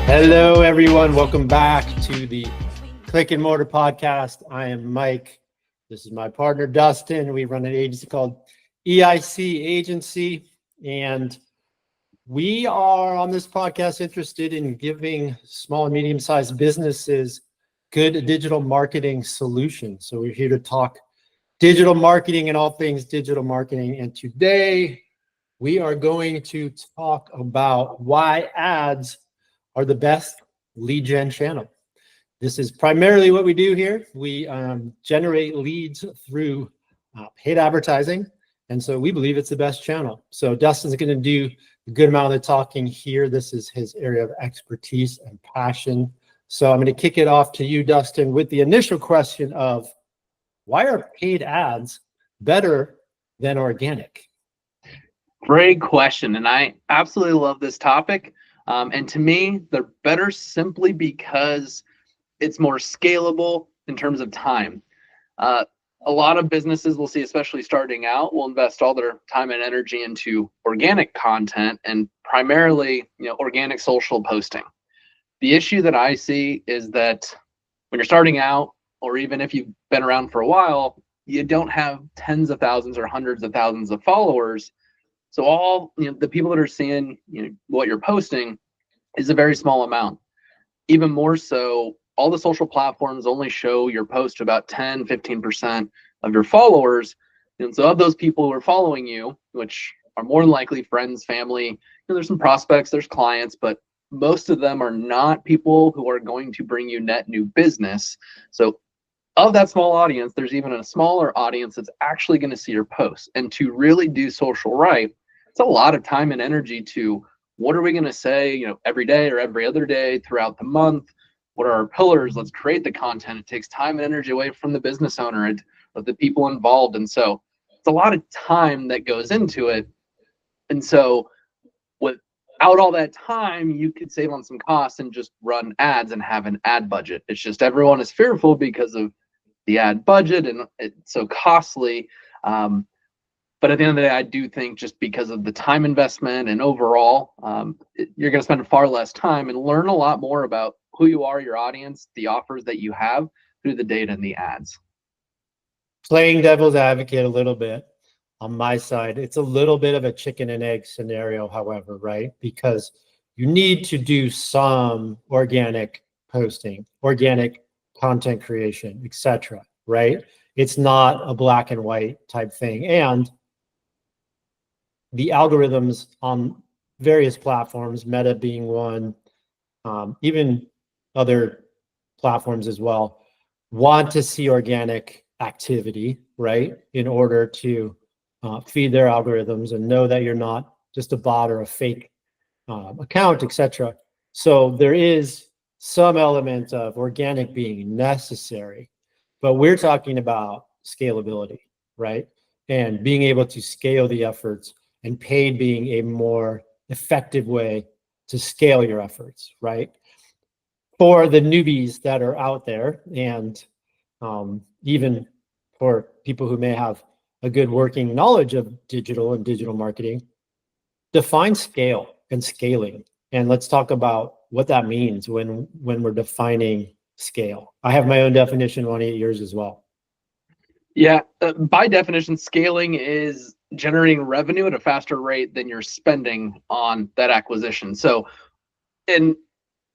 Hello, everyone. Welcome back to the Click and Mortar podcast. I am Mike. This is my partner, Dustin. We run an agency called EIC Agency, and we are on this podcast interested in giving small and medium-sized businesses good digital marketing solutions. So we're here to talk digital marketing and all things digital marketing. And today we are going to talk about why ads are the best lead gen channel. This is primarily what we do here. We generate leads through paid advertising. And so we believe it's the best channel. So Dustin's going to do a good amount of the talking here. This is his area of expertise and passion. So I'm going to kick it off to you, Dustin, with the initial question of why are paid ads better than organic? Great question. And I absolutely love this topic. And to me, they're better simply because it's more scalable in terms of time. A lot of businesses we'll see, especially starting out, will invest all their time and energy into organic content and primarily, organic social posting. The issue that I see is that when you're starting out, or even if you've been around for a while, you don't have tens of thousands or hundreds of thousands of followers. So all the people that are seeing what you're posting is a very small amount. Even more so, all the social platforms only show your post to about 10, 15% of your followers. And so of those people who are following you, which are more than likely friends, family, there's some prospects, there's clients, but most of them are not people who are going to bring you net new business. So of that small audience, there's even a smaller audience that's actually going to see your posts. And to really do social right, it's a lot of time and energy to what are we going to say, every day or every other day throughout the month? What are our pillars? Let's create the content. It takes time and energy away from the business owner and of the people involved. And so it's a lot of time that goes into it. And so without all that time, you could save on some costs and just run ads and have an ad budget. It's just everyone is fearful because of the ad budget and it's so costly. But at the end of the day, I do think just because of the time investment and overall, you're going to spend far less time and learn a lot more about who you are, your audience, the offers that you have through the data and the ads. Playing devil's advocate a little bit on my side, it's a little bit of a chicken and egg scenario, however, right? Because you need to do some organic posting, organic content creation, etc., right? It's not a black and white type thing. And the algorithms on various platforms, Meta being one, even other platforms as well, want to see organic activity, right? In order to feed their algorithms and know that you're not just a bot or a fake account, etc. So there is some element of organic being necessary, but we're talking about scalability, right? And being able to scale the efforts, and paid being a more effective way to scale your efforts, right? For the newbies that are out there, and even for people who may have a good working knowledge of digital and digital marketing, define scale and scaling. And let's talk about what that means when we're defining scale. I have my own definition. I want to get yours as well. Yeah, by definition, scaling is generating revenue at a faster rate than you're spending on that acquisition. So, and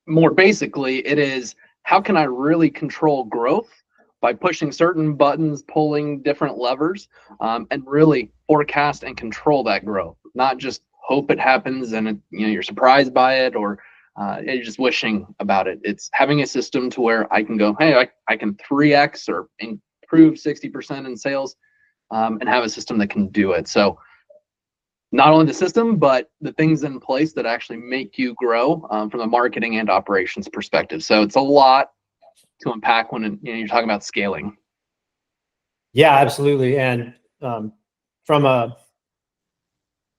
more basically, it is how can I really control growth by pushing certain buttons, pulling different levers, and really forecast and control that growth, not just hope it happens and you're surprised by it or you're just wishing about it. It's having a system to where I can go, hey, I can 3x or improve 60% in sales and have a system that can do it. So not only the system, but the things in place that actually make you grow from a marketing and operations perspective. So it's a lot to unpack when you're talking about scaling. Yeah, absolutely. And from a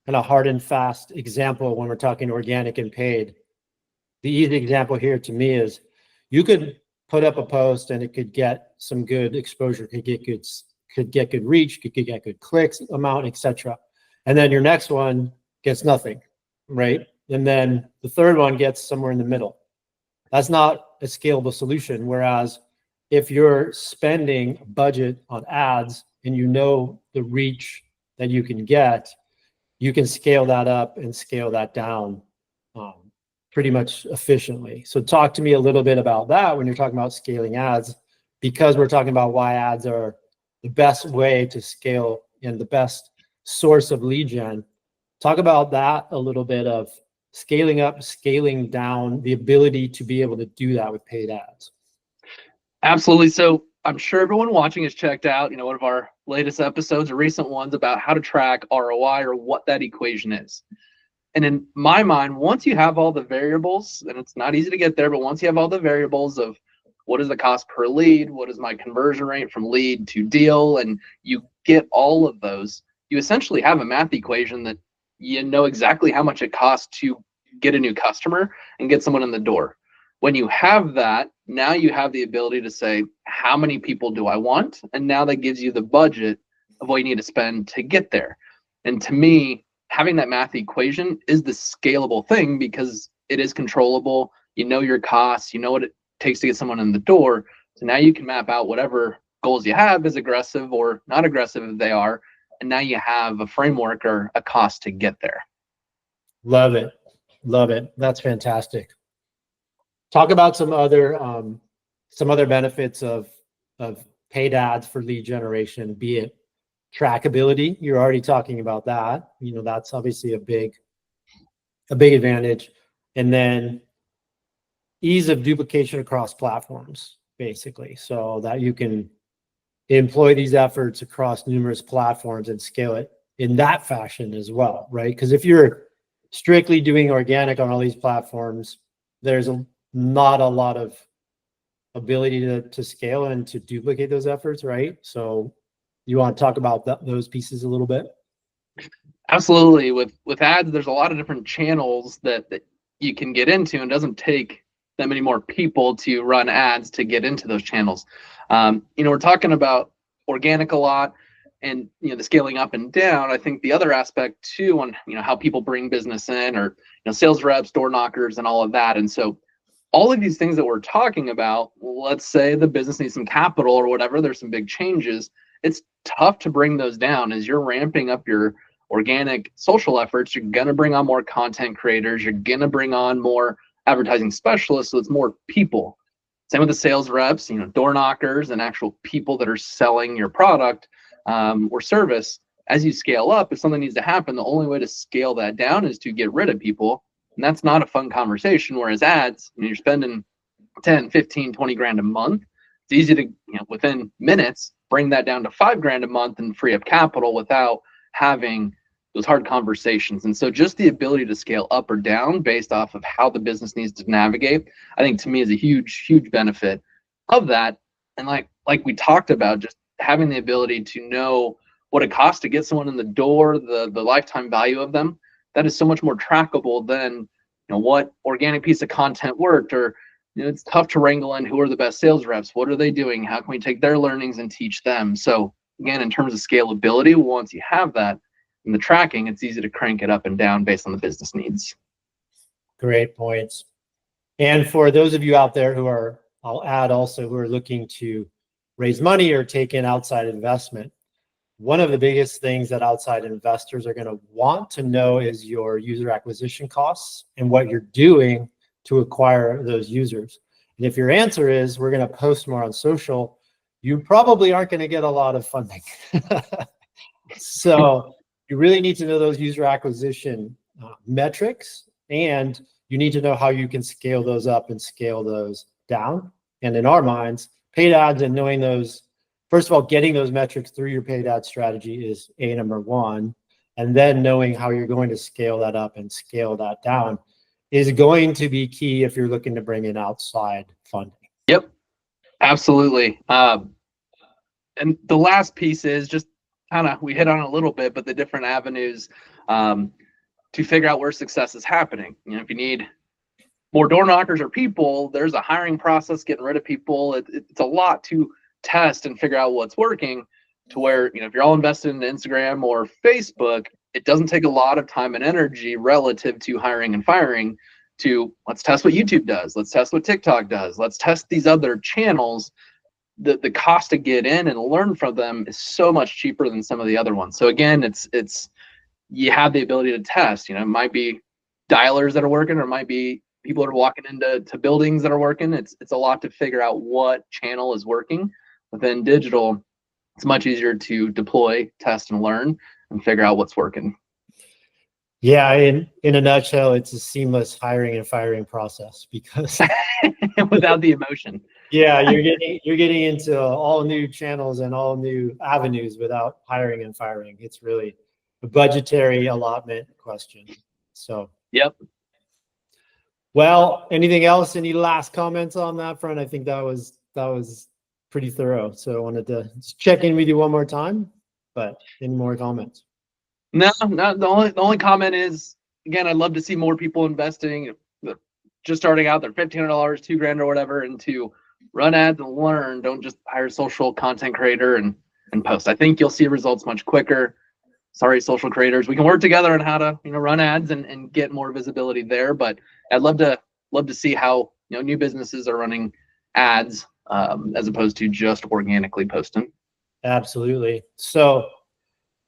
kind of hard and fast example, when we're talking organic and paid, the easy example here to me is you could put up a post and it could get some good exposure, could get good reach, could get good clicks amount, etc. And then your next one gets nothing, right? And then the third one gets somewhere in the middle. That's not a scalable solution. Whereas if you're spending a budget on ads and you know the reach that you can get, you can scale that up and scale that down pretty much efficiently. So talk to me a little bit about that when you're talking about scaling ads, because we're talking about why ads are the best way to scale and the best source of lead gen. Talk about that a little bit, of scaling up, scaling down, the ability to be able to do that with paid ads. Absolutely. So I'm sure everyone watching has checked out, one of our latest episodes or recent ones about how to track ROI, or what that equation is. And in my mind, once you have all the variables, and it's not easy to get there, but once you have all the variables of what is the cost per lead, what is my conversion rate from lead to deal, and you get all of those, you essentially have a math equation that you know exactly how much it costs to get a new customer and get someone in the door. When you have that, now you have the ability to say, how many people do I want? And now that gives you the budget of what you need to spend to get there. And to me, having that math equation is the scalable thing, because it is controllable. You know your costs, you know what it takes to get someone in the door. So now you can map out whatever goals you have, as aggressive or not aggressive as they are. And now you have a framework or a cost to get there. Love it. Love it. That's fantastic. Talk about some other benefits of paid ads for lead generation, be it trackability. You're already talking about that. That's obviously a big advantage. And then ease of duplication across platforms, basically, so that you can employ these efforts across numerous platforms and scale it in that fashion as well, right? Because if you're strictly doing organic on all these platforms, there's not a lot of ability to scale and to duplicate those efforts, right? So you want to talk about those pieces a little bit? Absolutely. With ads, there's a lot of different channels that you can get into, and it doesn't take that many more people to run ads to get into those channels. We're talking about organic a lot, and the scaling up and down. I think the other aspect too, on how people bring business in, or sales reps, door knockers, and all of that. And so all of these things that we're talking about, let's say the business needs some capital or whatever, there's some big changes. It's tough to bring those down. As you're ramping up your organic social efforts, you're going to bring on more content creators, you're going to bring on more advertising specialists, so it's more people. Same with the sales reps, door knockers, and actual people that are selling your product or service. As you scale up, if something needs to happen, the only way to scale that down is to get rid of people. And that's not a fun conversation. Whereas ads, you're spending 10, 15, 20 grand a month. It's easy to, within minutes, bring that down to 5 grand a month and free up capital without having those hard conversations. And so just the ability to scale up or down based off of how the business needs to navigate, I think to me is a huge, huge benefit of that. And like we talked about, just having the ability to know what it costs to get someone in the door, the lifetime value of them, that is so much more trackable than what organic piece of content worked, or it's tough to wrangle in who are the best sales reps, what are they doing, how can we take their learnings and teach them. So again, in terms of scalability, once you have that in the tracking, it's easy to crank it up and down based on the business needs. Great points. And for those of you out there who are, I'll add also, who are looking to raise money or take in outside investment, one of the biggest things that outside investors are going to want to know is your user acquisition costs and what you're doing to acquire those users. And if your answer is, we're going to post more on social, you probably aren't going to get a lot of funding. So you really need to know those user acquisition metrics, and you need to know how you can scale those up and scale those down. And in our minds, paid ads and knowing those, first of all, getting those metrics through your paid ad strategy is number one. And then knowing how you're going to scale that up and scale that down is going to be key if you're looking to bring in outside funding. Yep, absolutely. And the last piece is just kind of, we hit on a little bit, but the different avenues to figure out where success is happening. If you need more door knockers or people, there's a hiring process, getting rid of people. It's a lot to test and figure out what's working, to where, if you're all invested in Instagram or Facebook, it doesn't take a lot of time and energy relative to hiring and firing to let's test what YouTube does. Let's test what TikTok does. Let's test these other channels. The cost to get in and learn from them is so much cheaper than some of the other ones. So again, it's you have the ability to test. You know, it might be dialers that are working, or it might be people that are walking into buildings that are working. It's a lot to figure out what channel is working. Within digital, it's much easier to deploy, test, and learn and figure out what's working. Yeah, in a nutshell, it's a seamless hiring and firing process because without the emotion. Yeah, you're getting into all new channels and all new avenues without hiring and firing. It's really a budgetary allotment question. So, yep. Well, anything else? Any last comments on that front? I think that was pretty thorough. So I wanted to just check in with you one more time. But any more comments? No. The only comment is, again, I'd love to see more people investing, just starting out, they're $1,500, $2,000 or whatever, into run ads and learn. Don't just hire a social content creator and post. I think you'll see results much quicker. Sorry, social creators. We can work together on how to run ads and get more visibility there. But I'd love to see how new businesses are running ads as opposed to just organically posting. Absolutely. So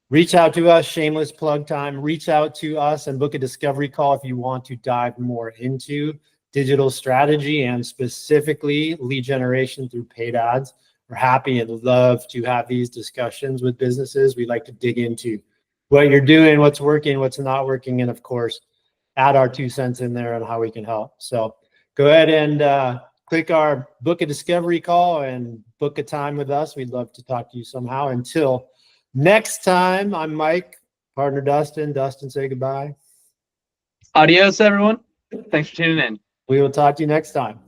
reach out to us, shameless plug time. Reach out to us and book a discovery call if you want to dive more into digital strategy and specifically lead generation through paid ads. We're happy and love to have these discussions with businesses. We like to dig into what you're doing, what's working, what's not working, and of course, add our 2 cents in there on how we can help. So go ahead and click our book a discovery call and book a time with us. We'd love to talk to you somehow. Until next time, I'm Mike, partner Dustin. Dustin, say goodbye. Adios, everyone. Thanks for tuning in. We will talk to you next time.